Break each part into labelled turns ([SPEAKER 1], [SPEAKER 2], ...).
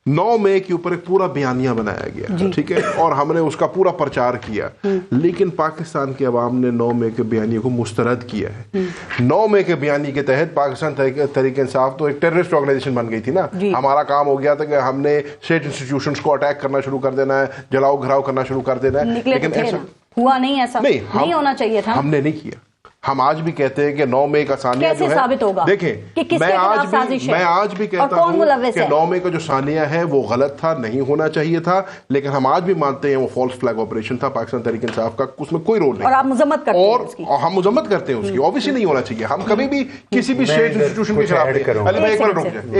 [SPEAKER 1] 9 मई के ऊपर एक पूरा बयानिया बनाया गया, ठीक है, और हमने उसका पूरा प्रचार किया, लेकिन पाकिस्तान की आवाम ने 9 मई के बयानिए को मुस्तरद किया है। 9 मई के बयानी के तहत पाकिस्तान तहरीक इंसाफ तो एक टेररिस्ट ऑर्गेनाइजेशन बन गई थी ना। हमारा काम हो गया था कि हमने स्टेट इंस्टीट्यूशंस को अटैक करना शुरू कर देना है, जलाओ घराव करना शुरू कर देना है, लेकिन ऐसा
[SPEAKER 2] हुआ नहीं, ऐसा नहीं होना चाहिए था,
[SPEAKER 1] हमने नहीं किया। हम आज भी कहते हैं कि 9 मई का सानिया जो है,
[SPEAKER 2] साबित होगा?
[SPEAKER 1] देखें, मैं आज भी कहता हूं कि 9 मई का जो सानिया है वो गलत था, नहीं होना चाहिए था, लेकिन हम आज भी मानते हैं वो फॉल्स फ्लैग ऑपरेशन था पाकिस्तान तहरीक इंसाफ का, उसमें कोई रोल नहीं।
[SPEAKER 2] और आप मजम्मत करते हैं उसकी?
[SPEAKER 1] और हम मजम्मत करते हैं उसकी, ऑब्वियसली नहीं होना चाहिए। हम कभी भी किसी भी स्टेट इंस्टीट्यूशन के खिलाफ नहीं। अली भाई एक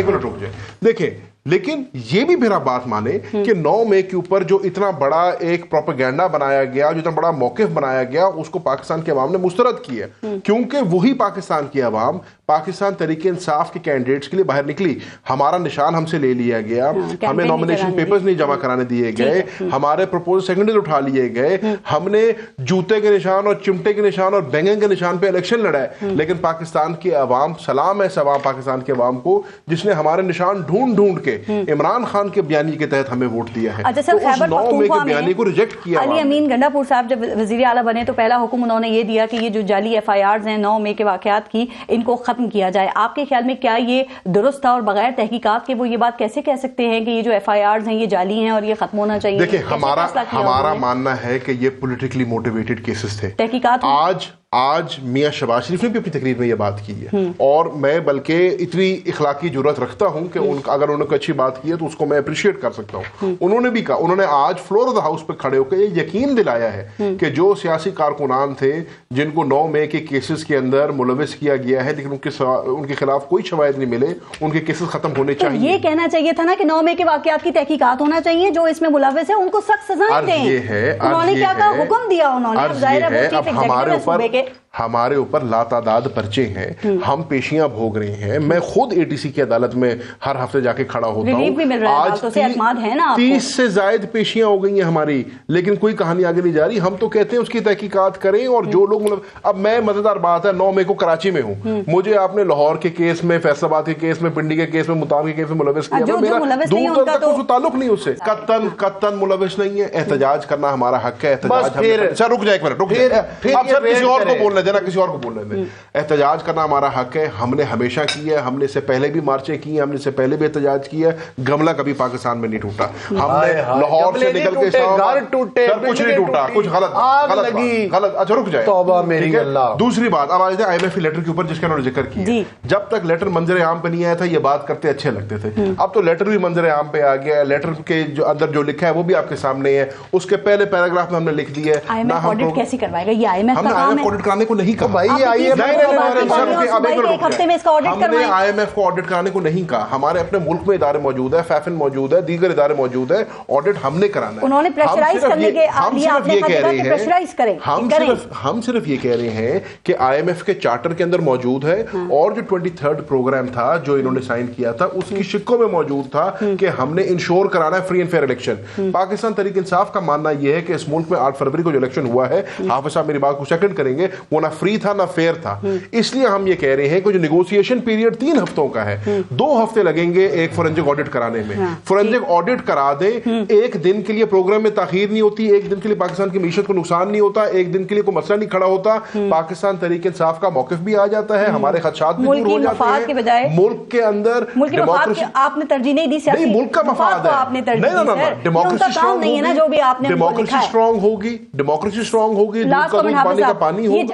[SPEAKER 1] मिनट रुक जाए, देखें, लेकिन ये भी मेरा बात माने कि 9 मई के ऊपर जो इतना बड़ा एक प्रोपेगेंडा बनाया गया, जो इतना बड़ा मौकिफ बनाया गया, उसको पाकिस्तान की आवाम ने मुस्तरद किया, क्योंकि वही पाकिस्तान की आवाम पाकिस्तान तहरीक इंसाफ के कैंडिडेट्स के लिए बाहर निकली। हमारा निशान हमसे ले लिया गया, हमें नॉमिनेशन पेपर्स नहीं जमा कराने दिए गए, हमारे प्रपोजल सेकेंडरी उठा लिए गए, हमने जूते के निशान और चिमटे के निशान और बैंगन के निशान पे इलेक्शन लड़ा है, लेकिन पाकिस्तान की आवाम, सलाम है सवाब पाकिस्तान की आवाम को जिसने हमारे निशान ढूंढ ढूंढ के इमरान खान के बयानी के तहत हमें वोट दिया है।
[SPEAKER 2] अच्छा सर,
[SPEAKER 1] खैबर पख्तूनख्वा के बयानी को रिजेक्ट किया।
[SPEAKER 2] अली अमीन गंडापुर साहब जब वजीर आला बने तो पहला हुक्म उन्होंने ये दिया कि ये जो जाली FIRs हैं 9 मई के वाकयात की, इनको खत्म किया जाए। आपके ख्याल में क्या ये दुरुस्त था, और बगैर तहकीकात के वो ये बात कैसे कह सकते हैं कि ये जो FIRs हैं ये जाली हैं और ये खत्म होना चाहिए?
[SPEAKER 1] देखिए, हमारा मानना है कि ये पॉलिटिकली मोटिवेटेड केसेस थे।
[SPEAKER 2] तहकीकात
[SPEAKER 1] आज मियां शहबाज शरीफ ने भी अपनी तकरीर में ये बात की है, और मैं बल्कि इतनी इखलाकी जुर्रत रखता हूं कि अगर उन्होंने अच्छी बात की है तो उसको मैं अप्रिशिएट कर सकता हूं। उन्होंने भी कहा, उन्होंने आज फ्लोर ऑफ द हाउस पे खड़े होकर ये यकीन दिलाया है कि जो सियासी कारकुनान थे जिनको 9 मई के केसेस के अंदर मुलविस किया गया है, लेकिन उनके खिलाफ कोई शवाहिद नहीं मिले, उनके केसेस खत्म होने चाहिए।
[SPEAKER 2] ये कहना चाहिए था ना कि 9 मई के वाकयात की तहकीकात होना चाहिए, जो इसमें मुलविस है उनको सख्त सजाएं दें। उन्होंने क्या कहा, हुक्म दिया उन्होंने,
[SPEAKER 1] हमारे ऊपर लातादाद पर्चे हैं, हम पेशियां भोग रहे हैं। मैं खुद ATC की अदालत में हर हफ्ते जाके खड़ा होता हूं। आज 30 से ज्यादा पेशियां हो गई हैं हमारी, लेकिन कोई कहानी आगे नहीं जा रही। हम तो कहते हैं उसकी तहकीकात करें, और जो लोग अब मैं, मजेदार बात है, 9 मई को कराची में हूं, मुझे आपने लाहौर के केस में, फैसलाबाद के केस में, पिंडी के केस में, मुल्तान के केस में मुलविस किया, दूर तक कोई ताल्लुक नहीं उससे, कत्तन मुलविस नहीं है। एहतजाज करना हमारा हक है, एहतजाज। रुक जाए एक मिनट, रुक जाए, किसी और को बोलने देना, किसी और को बोलने दें। एहतजाज करना हमारा हक है, हमने हमेशा किया है, हमने इससे पहले भी मार्चें की हैं, हमने इससे पहले भी एहतजाज किया है। गमला कभी पाकिस्तान में नहीं टूटा, हमने लाहौर से निकल के घर टूटे, कुछ नहीं टूटा, कुछ गलत। अच्छा रुक जाए, दूसरी बात, अब आए थे IMF लेटर के ऊपर जिसका उन्होंने जिक्र किया। जब तक लेटर मंजर आम पे नहीं आया था, ये बात करते अच्छे लगते थे। अब तो लेटर भी मंजर आम पे आ गया है। लेटर के जो अंदर जो लिखा है वो भी आपके सामने है, उसके पहले पैराग्राफ में हमने लिख दिया है।
[SPEAKER 2] IMF ऑडिट कैसे करवाएगा? ये IMF का काम है।
[SPEAKER 1] ऑडिट कराने को नहीं कहा भाई,
[SPEAKER 2] हमने
[SPEAKER 1] IMF को ऑडिट कराने को नहीं कहा। हमारे अपने मुल्क में इदारे मौजूद है, फैफिन मौजूद है, दीगर इदारे मौजूद है, ऑडिट हमने कराना है।
[SPEAKER 2] उन्होंने प्रेशराइज करने के
[SPEAKER 1] हम सिर्फ ये कह रहे हैं, हम सिर्फ ये कह रहे हैं कि IMF के चार्टर के अंदर मौजूद है, और जो 23rd प्रोग्राम था जो इन्होंने साइन किया था उसकी शिक्कों में मौजूद था कि हमने इंश्योर कराना है free and fair election. Pakistan Tehreek Insaf का मानना यह है कि इस मुल्क में 8 फरवरी को जो इलेक्शन हुआ है, हाफिज साहब मेरी बात को सेकंड करेंगे, वो ना फ्री था ना फेयर था। इसलिए हम ये कह रहे हैं कि जो नेगोशिएशन पीरियड 3 हफ्तों का है, 2 हफ्ते लगेंगे एक फोरेंसिक ऑडिट कराने में। फोरेंसिक ऑडिट करा दे, एक दिन के लिए प्रोग्राम में ताखीर नहीं होती, एक दिन के लिए पाकिस्तान की मीशत को नुकसान नहीं होता, एक दिन के लिए कोई मसला नहीं खड़ा होता, पाकिस्तान तहरीक इंसाफ का मौकिफ भी आ जाता है, हमारे खदशात भी दूर हो जाते हैं। मुल्क के अंदर
[SPEAKER 2] आपने तरजीह नहीं दी,
[SPEAKER 1] नहीं, मुल्क का मफाद है, डेमोक्रेसी स्ट्रांग होगी, डेमोक्रेसी स्ट्रांग होगी, डेमोक्रेसी स्ट्रांग होगी, दूध का दूध पानी का पानी होगा।